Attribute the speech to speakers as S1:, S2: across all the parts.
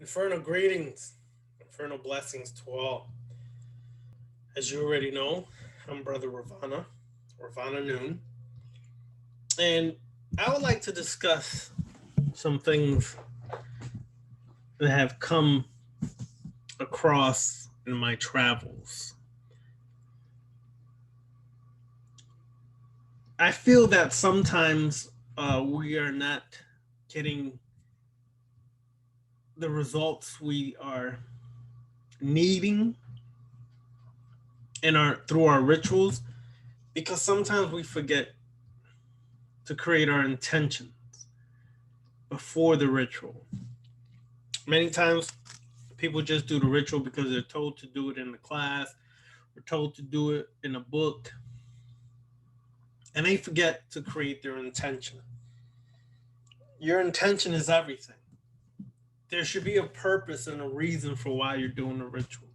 S1: Infernal greetings, infernal blessings to all. As you already know, I'm Brother Ravana Noon, and I would like to discuss some things that have come across in my travels. I feel that sometimes we are not getting the results we are needing in our through our rituals because sometimes we forget to create our intentions before the ritual. Many times people just do the ritual because they're told to do it in the class or told to do it in a book, and they forget to create their intention. Your intention is everything. There should be a purpose and a reason for why you're doing the ritual.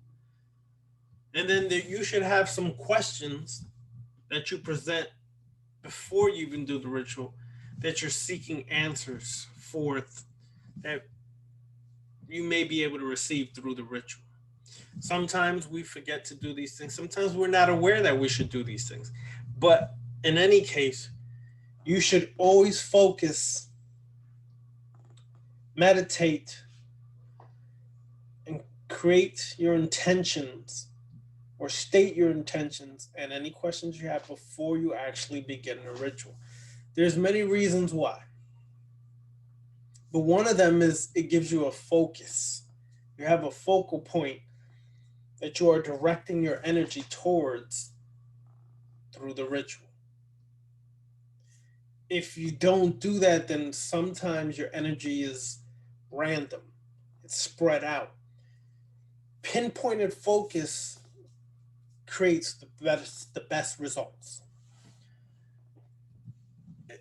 S1: And then you should have some questions that you present before you even do the ritual that you're seeking answers for that you may be able to receive through the ritual. Sometimes we forget to do these things. Sometimes we're not aware that we should do these things. But in any case, you should always focus, meditate, and create your intentions or state your intentions and any questions you have before you actually begin the ritual. There's many reasons why. But one of them is it gives you a focus. You have a focal point that you are directing your energy towards through the ritual. If you don't do that, then sometimes your energy is random, it's spread out. Pinpointed focus creates the best results.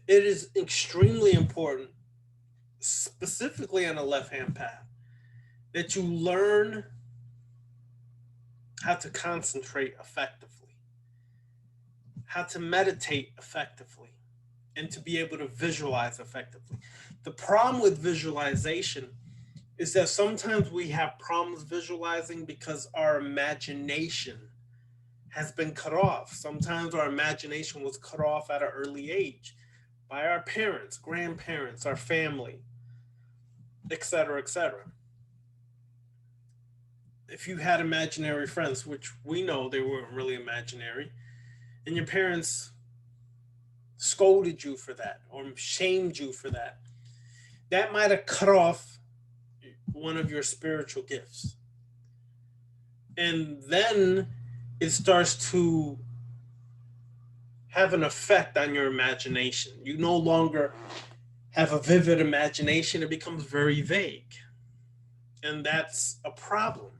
S1: It is extremely important, specifically on the left hand path, that you learn how to concentrate effectively, how to meditate effectively, and to be able to visualize effectively. The problem with visualization is that sometimes we have problems visualizing because our imagination has been cut off. Sometimes our imagination was cut off at an early age by our parents, grandparents, our family, etc., etc. If you had imaginary friends, which we know they weren't really imaginary, and your parents scolded you for that or shamed you for that, that might have cut off one of your spiritual gifts. And then it starts to have an effect on your imagination. You no longer have a vivid imagination, it becomes very vague. And that's a problem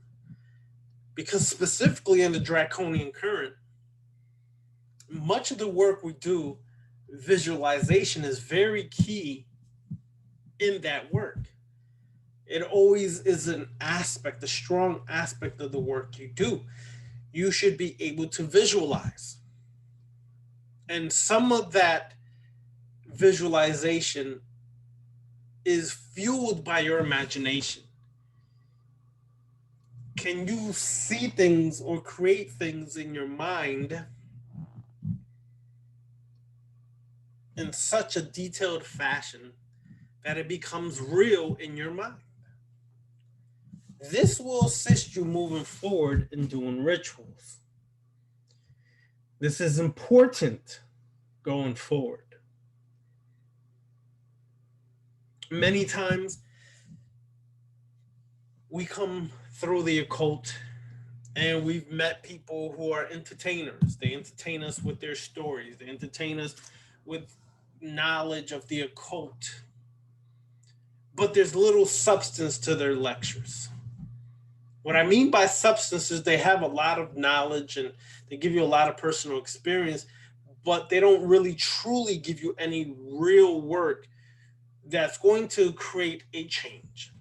S1: because, specifically in the draconian current, much of the work we do, visualization is very key in that work. It always is an aspect, a strong aspect of the work you do. You should be able to visualize. And some of that visualization is fueled by your imagination. Can you see things or create things in your mind in such a detailed fashion that it becomes real in your mind? This will assist you moving forward in doing rituals. This is important going forward. Many times we come through the occult and we've met people who are entertainers. They entertain us with their stories, they entertain us with knowledge of the occult. But there's little substance to their lectures. What I mean by substance is they have a lot of knowledge and they give you a lot of personal experience, but they don't really truly give you any real work that's going to create a change.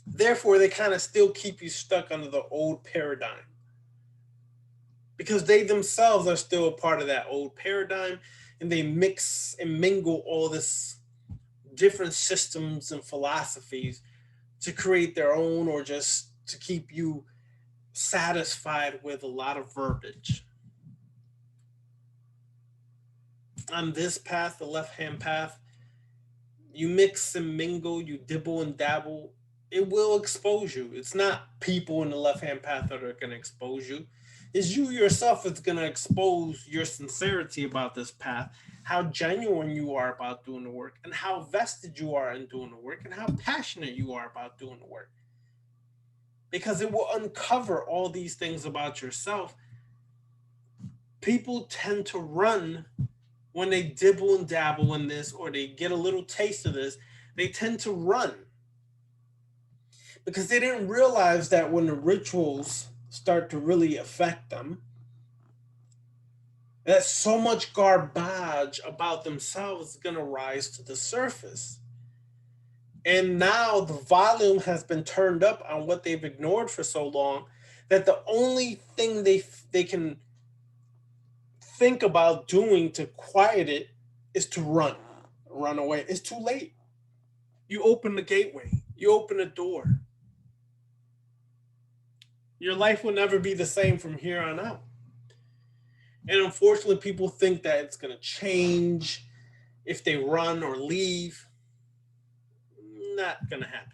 S1: Therefore, they kind of still keep you stuck under the old paradigm because they themselves are still a part of that old paradigm, and they mix and mingle all this different systems and philosophies to create their own or just to keep you satisfied with a lot of verbiage. On this path, the left hand path, you mix and mingle, you dibble and dabble, it will expose you. It's not people in the left hand path that are going to expose you. It's you yourself that's going to expose your sincerity about this path, how genuine you are about doing the work, and how vested you are in doing the work, and how passionate you are about doing the work. Because it will uncover all these things about yourself. People tend to run when they dibble and dabble in this or they get a little taste of this. They tend to run because they didn't realize that when the rituals start to really affect them, that so much garbage about themselves is going to rise to the surface. And now the volume has been turned up on what they've ignored for so long that the only thing they can think about doing to quiet it is to run away. It's too late. You open the gateway, you open the door. Your life will never be the same from here on out. And unfortunately, people think that it's going to change if they run or leave. Not going to happen.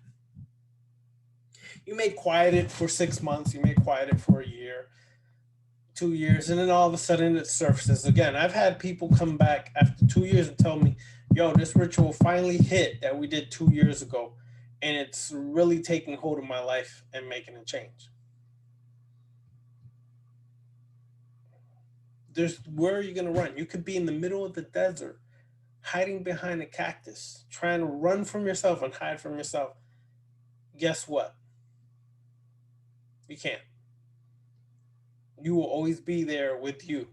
S1: You may quiet it for 6 months, you may quiet it for a year, 2 years, and then all of a sudden it surfaces again. I've had people come back after 2 years and tell me, yo, this ritual finally hit that we did 2 years ago, and it's really taking hold of my life and making a change. There's where are you going to run? You could be in the middle of the desert, hiding behind a cactus, trying to run from yourself and hide from yourself. Guess what? You can't. You will always be there with you.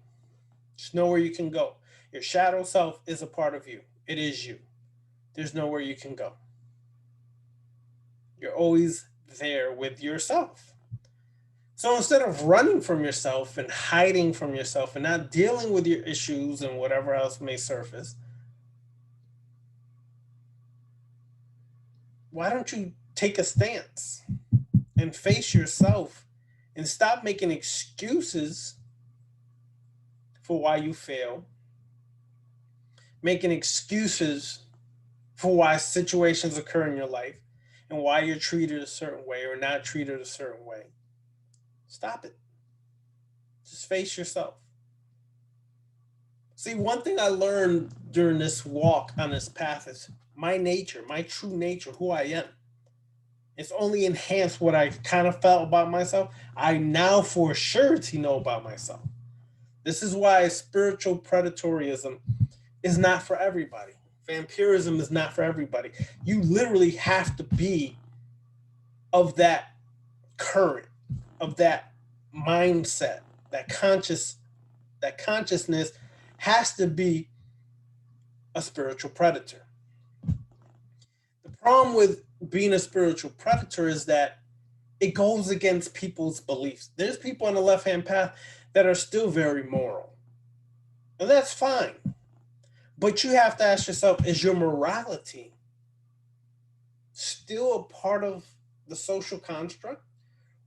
S1: There's nowhere you can go. Your shadow self is a part of you. It is you. There's nowhere you can go. You're always there with yourself. So instead of running from yourself and hiding from yourself and not dealing with your issues and whatever else may surface, why don't you take a stance and face yourself and stop making excuses for why you fail, making excuses for why situations occur in your life and why you're treated a certain way or not treated a certain way. Stop it. Just face yourself. See, one thing I learned during this walk on this path is my nature, my true nature, who I am. It's only enhanced what I kind of felt about myself. I now for surety know about myself. This is why spiritual predatoryism is not for everybody. Vampirism is not for everybody. You literally have to be of that current, of that mindset, that consciousness has to be a spiritual predator. The problem with being a spiritual predator is that it goes against people's beliefs. There's people on the left hand path that are still very moral, and that's fine. But you have to ask yourself, is your morality still a part of the social construct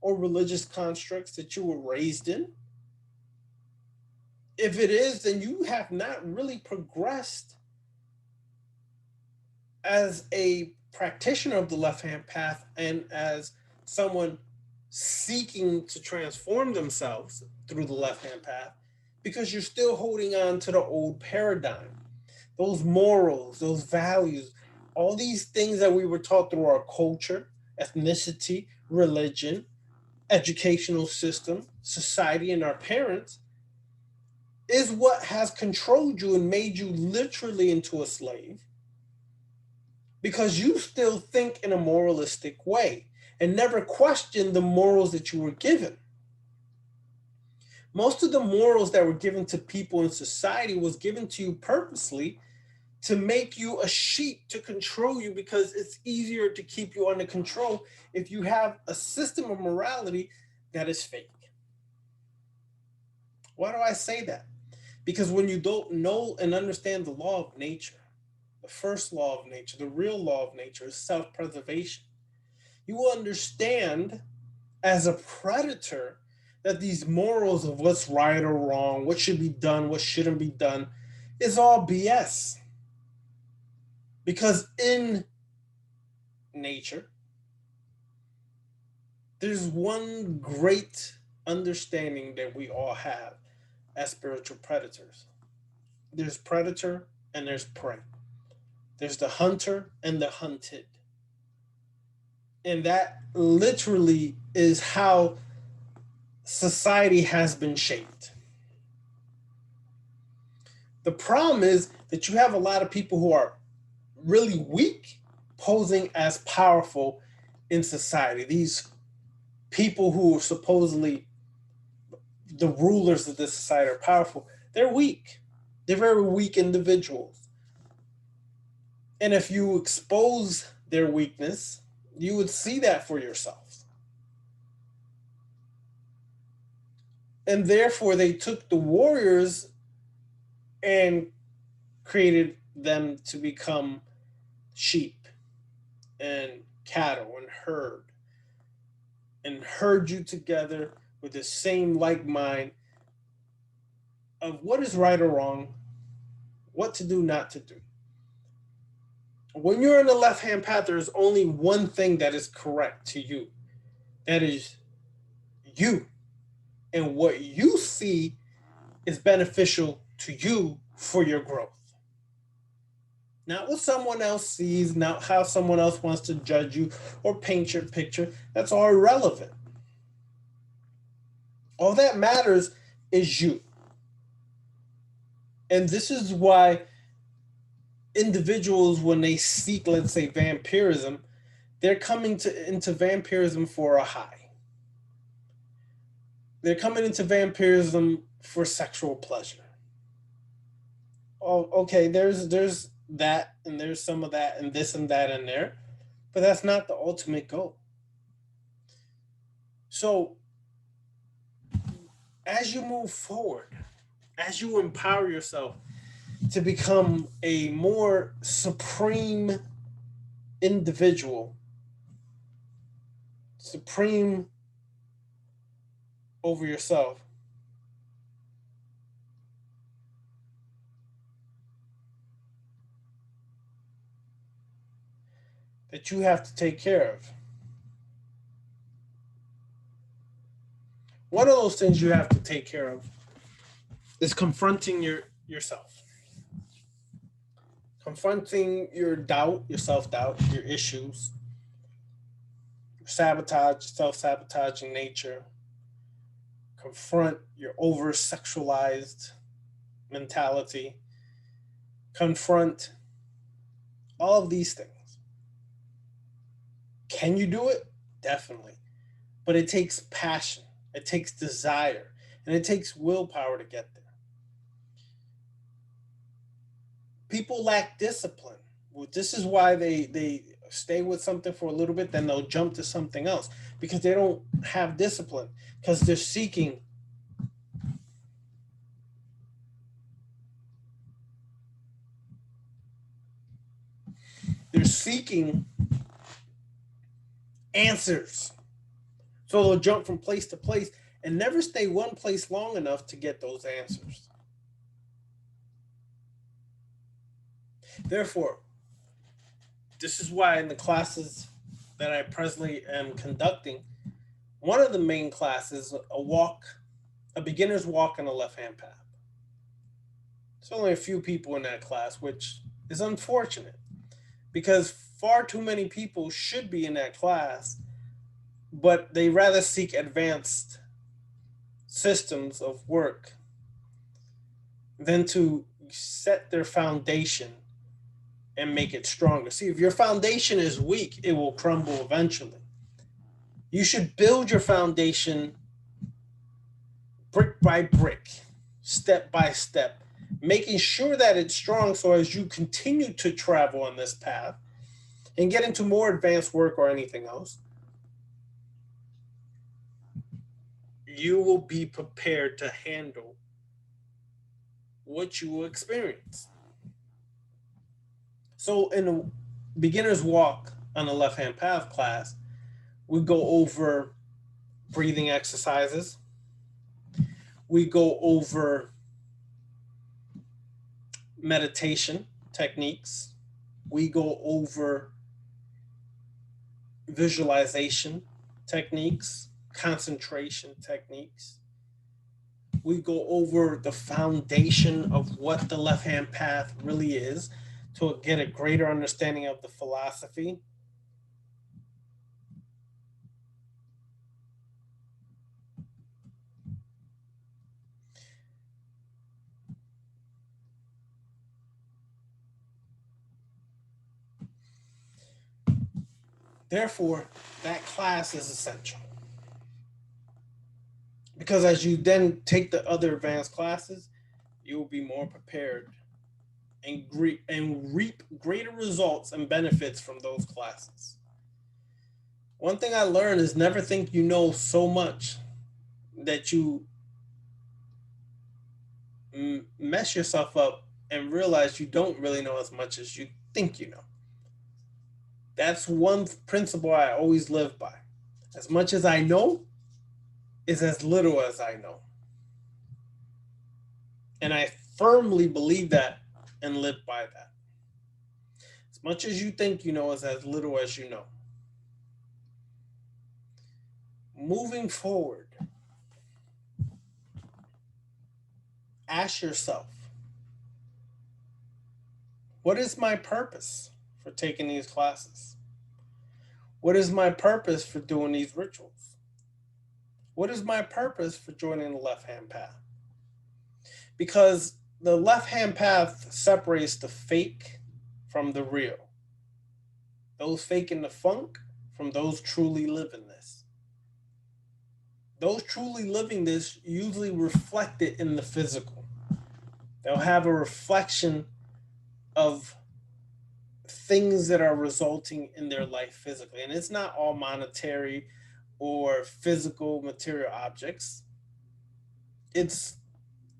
S1: or religious constructs that you were raised in? If it is, then you have not really progressed as a practitioner of the left hand path and as someone seeking to transform themselves through the left hand path, because you're still holding on to the old paradigm, those morals, those values, all these things that we were taught through our culture, ethnicity, religion, educational system, society, and our parents is what has controlled you and made you literally into a slave, because you still think in a moralistic way and never question the morals that you were given. Most of the morals that were given to people in society was given to you purposely to make you a sheep, to control you, because it's easier to keep you under control if you have a system of morality that is fake. Why do I say that? Because when you don't know and understand the law of nature, the first law of nature, the real law of nature is self preservation. You will understand as a predator that these morals of what's right or wrong, what should be done, what shouldn't be done, is all BS. Because in nature, there's one great understanding that we all have as spiritual predators. There's predator and there's prey. There's the hunter and the hunted. And that literally is how society has been shaped. The problem is that you have a lot of people who are really weak posing as powerful in society. These people who are supposedly the rulers of this society are powerful. They're weak. They're very weak individuals. And if you expose their weakness, you would see that for yourself. And therefore, they took the warriors and created them to become sheep and cattle and herd you together with the same like mind of what is right or wrong, what to do, not to do. When you're in the left hand path, there's only one thing that is correct to you. That is you. And what you see is beneficial to you for your growth. Not what someone else sees, not how someone else wants to judge you or paint your picture. That's all irrelevant. All that matters is you. And this is why individuals, when they seek, let's say, vampirism, they're coming into vampirism for a high. They're coming into vampirism for sexual pleasure. Oh, okay, there's that and there's some of that and this and that in there, but that's not the ultimate goal. So as you move forward, as you empower yourself to become a more supreme individual, supreme over yourself, that you have to take care of. One of those things you have to take care of is confronting yourself. Confronting your doubt, your self-doubt, your issues, your sabotage, self-sabotaging nature. Confront your over-sexualized mentality. Confront all of these things. Can you do it? Definitely. But it takes passion, it takes desire, and it takes willpower to get there. People lack discipline. Well, this is why they stay with something for a little bit, then they'll jump to something else because they don't have discipline, because they're seeking answers. So they'll jump from place to place and never stay one place long enough to get those answers. Therefore, this is why in the classes that I presently am conducting, one of the main classes, a beginner's walk on the left hand path. There's only a few people in that class, which is unfortunate because far too many people should be in that class, but they rather seek advanced systems of work than to set their foundation and make it stronger. See, if your foundation is weak, it will crumble eventually. You should build your foundation brick by brick, step by step, making sure that it's strong so as you continue to travel on this path and get into more advanced work or anything else, you will be prepared to handle what you will experience. So in the beginner's walk on the left hand path class, We go over breathing exercises. We go over meditation techniques. We go over visualization techniques, concentration techniques. We go over the foundation of what the left hand path really is to get a greater understanding of the philosophy. Therefore, that class is essential because as you then take the other advanced classes, you will be more prepared and reap greater results and benefits from those classes. One thing I learned is never think you know so much that you mess yourself up and realize you don't really know as much as you think you know. That's one principle I always live by. As much as I know is as little as I know. And I firmly believe that and live by that. As much as you think you know is as little as you know. Moving forward, ask yourself, what is my purpose for taking these classes? What is my purpose for doing these rituals? What is my purpose for joining the left hand path? Because the left hand path separates the fake from the real, those faking the funk from those truly living this. Those truly living this usually reflect it in the physical. They'll have a reflection of things that are resulting in their life physically. And it's not all monetary or physical material objects, it's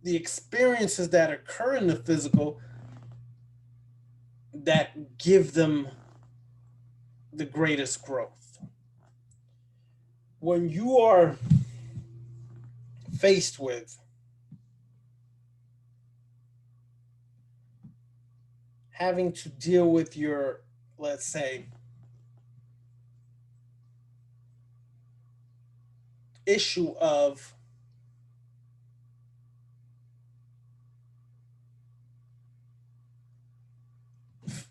S1: the experiences that occur in the physical that give them the greatest growth. When you are faced with having to deal with your, let's say, issue of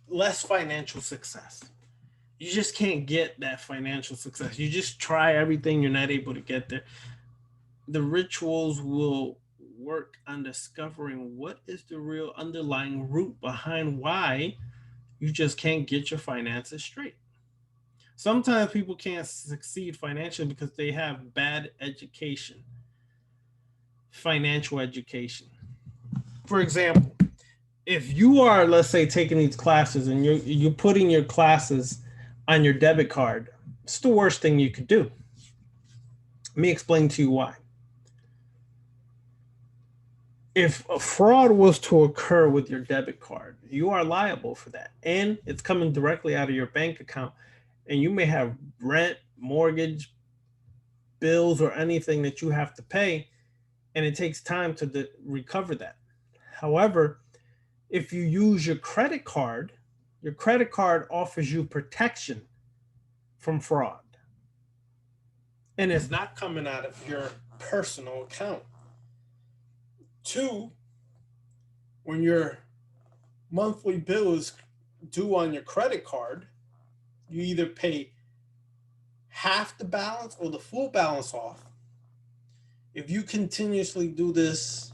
S1: less financial success, you just can't get that financial success. You just try everything, you're not able to get there. The rituals will work on discovering what is the real underlying root behind why you just can't get your finances straight. Sometimes people can't succeed financially because they have bad education, financial education. For example, if you are, let's say, taking these classes and you're putting your classes on your debit card, it's the worst thing you could do. Let me explain to you why. If a fraud was to occur with your debit card, you are liable for that. And it's coming directly out of your bank account. And you may have rent, mortgage, bills, or anything that you have to pay. And it takes time to recover that. However, if you use your credit card offers you protection from fraud. And it's not coming out of your personal account. Two, when your monthly bill is due on your credit card, you either pay half the balance or the full balance off. If you continuously do this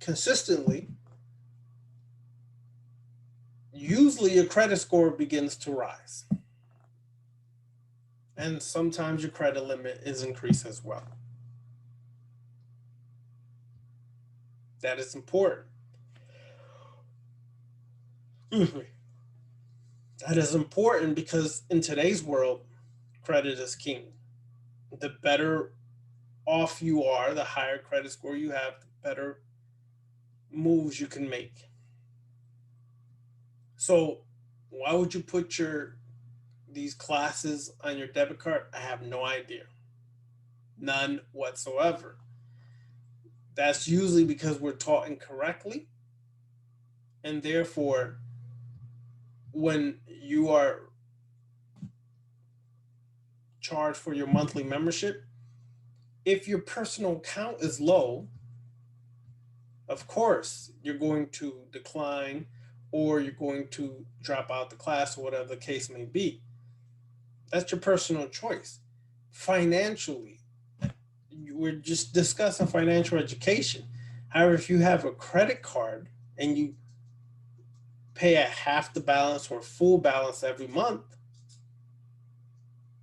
S1: consistently, usually your credit score begins to rise. And sometimes your credit limit is increased as well. That is important. That is important because in today's world, credit is king. The better off you are, the higher credit score you have, the better moves you can make. So, why would you put your these classes on your debit card? I have no idea. None whatsoever. That's usually because we're taught incorrectly, and therefore, when you are charged for your monthly membership, if your personal account is low, of course, you're going to decline or you're going to drop out the class or whatever the case may be. That's your personal choice. Financially, we're just discussing financial education. However, if you have a credit card and you pay at half the balance or full balance every month,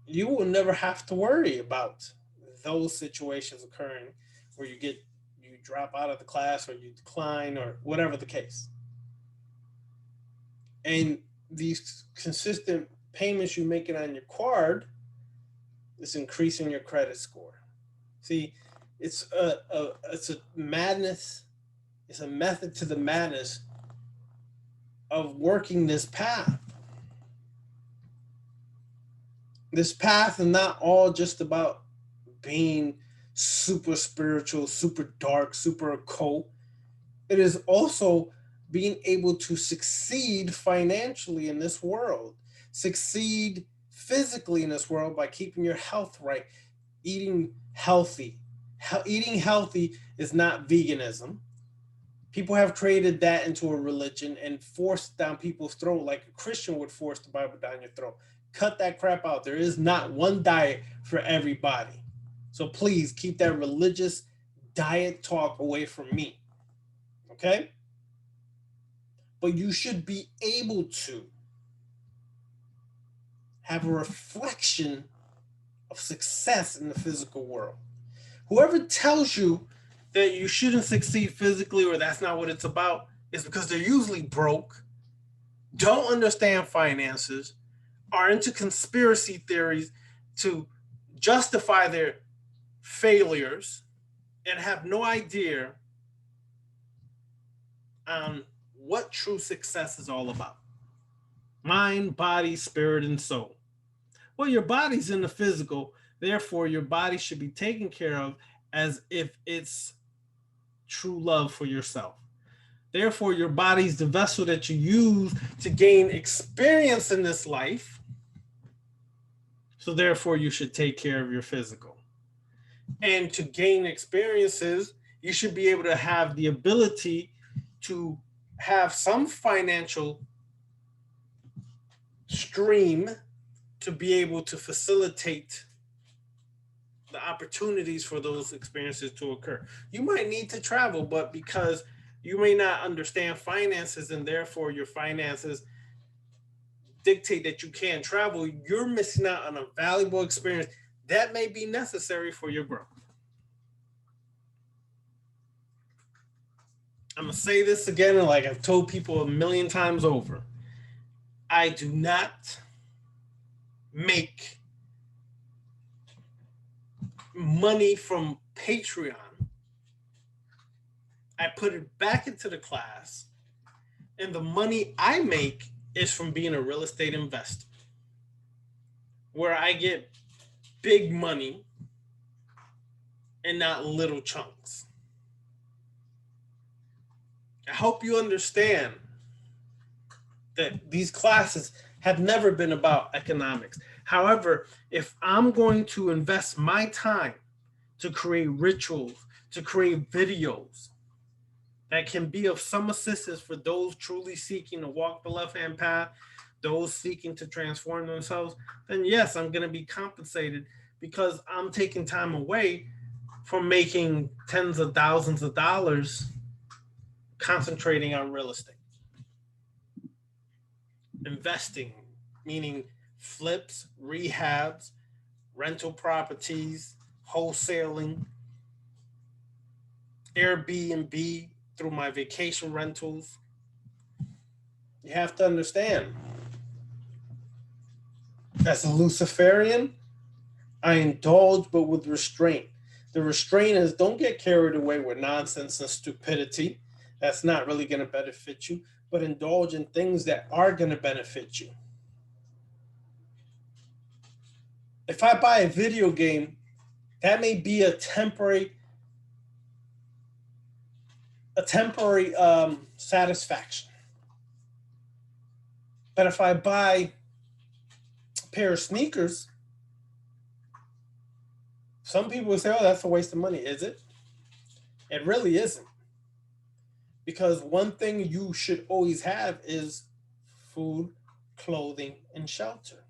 S1: you will never have to worry about those situations occurring where you drop out of the class or you decline or whatever the case. And these consistent payments you're making on your card is increasing your credit score. See, it's a madness. It's a method to the madness of working this path. This path is not all just about being super spiritual, super dark, super occult. It is also being able to succeed financially in this world, succeed physically in this world by keeping your health right, eating healthy. Eating healthy is not veganism. People have created that into a religion and forced down people's throat like a Christian would force the Bible down your throat. Cut that crap out. There is not one diet for everybody. So please keep that religious diet talk away from me. Okay? But you should be able to have a reflection of success in the physical world. Whoever tells you that you shouldn't succeed physically or that's not what it's about is because they're usually broke, don't understand finances, are into conspiracy theories to justify their failures, and have no idea on what true success is all about. Mind, body, spirit, and soul. Well, your body's in the physical, therefore, your body should be taken care of as if it's true love for yourself. Therefore, your body's the vessel that you use to gain experience in this life. So, therefore, you should take care of your physical. And to gain experiences, you should be able to have the ability to have some financial stream to be able to facilitate the opportunities for those experiences to occur. You might need to travel, but because you may not understand finances and therefore your finances dictate that you can't travel, you're missing out on a valuable experience that may be necessary for your growth. I'm going to say this again, and like I've told people a million times over. I do not make money from Patreon. I put it back into the class, and the money I make is from being a real estate investor, where I get big money and not little chunks. I hope you understand that these classes have never been about economics. However, if I'm going to invest my time to create rituals, to create videos that can be of some assistance for those truly seeking to walk the left-hand path, those seeking to transform themselves, then yes, I'm going to be compensated because I'm taking time away from making tens of thousands of dollars concentrating on real estate. Investing, meaning flips, rehabs, rental properties, wholesaling, Airbnb through my vacation rentals. You have to understand, as a Luciferian, I indulge but with restraint. The restraint is don't get carried away with nonsense and stupidity. That's not really going to benefit you, but indulge in things that are going to benefit you. If I buy a video game, that may be a temporary satisfaction. But if I buy a pair of sneakers, some people will say, "Oh, that's a waste of money." Is it? It really isn't. Because one thing you should always have is food, clothing, and shelter.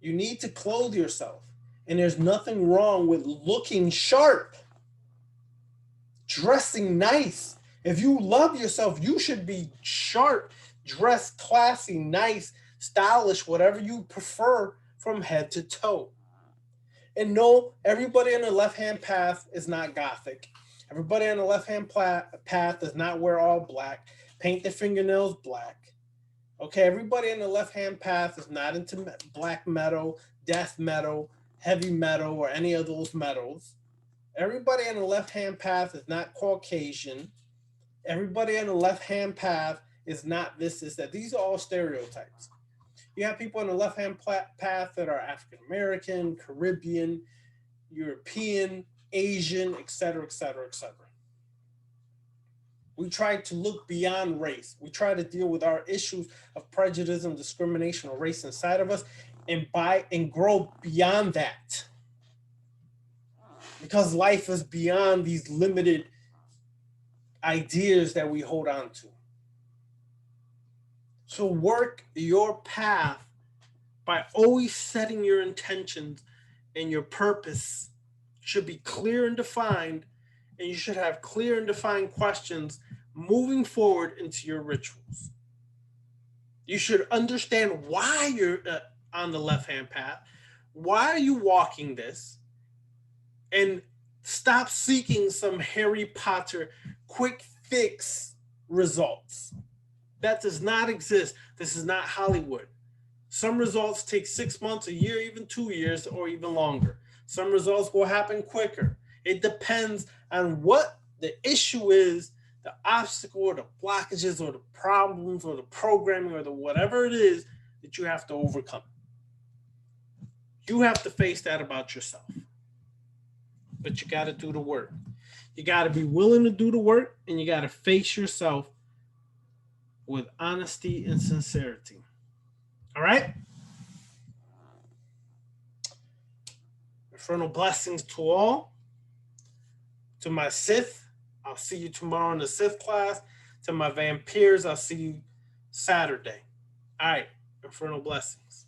S1: You need to clothe yourself. And there's nothing wrong with looking sharp, dressing nice. If you love yourself, you should be sharp, dressed, classy, nice, stylish, whatever you prefer from head to toe. And no, everybody on the left hand path is not gothic. Everybody on the left hand path does not wear all black, paint their fingernails black. Okay, everybody on the left hand path is not into black metal, death metal, heavy metal, or any of those metals. Everybody on the left hand path is not Caucasian. Everybody on the left hand path is not this, that. These are all stereotypes. You have people on the left hand path that are African American, Caribbean, European, Asian, etc., etc., etc. We try to look beyond race. We try to deal with our issues of prejudice and discrimination or race inside of us and grow beyond that. Because life is beyond these limited ideas that we hold on to. So work your path by always setting your intentions, and your purpose should be clear and defined, and you should have clear and defined questions moving forward into your rituals. You should understand why you're on the left-hand path. Why are you walking this? And stop seeking some Harry Potter quick fix results. That does not exist. This is not Hollywood. Some results take 6 months, a year, even 2 years, or even longer. Some results will happen quicker. It depends on what the issue is, the obstacle or the blockages or the problems or the programming or the whatever it is that you have to overcome. You have to face that about yourself. But you got to do the work. You got to be willing to do the work, and you got to face yourself with honesty and sincerity. All right? Infernal blessings to all. To my Sith, I'll see you tomorrow in the Sith class. To my vampires, I'll see you Saturday. All right. Infernal blessings.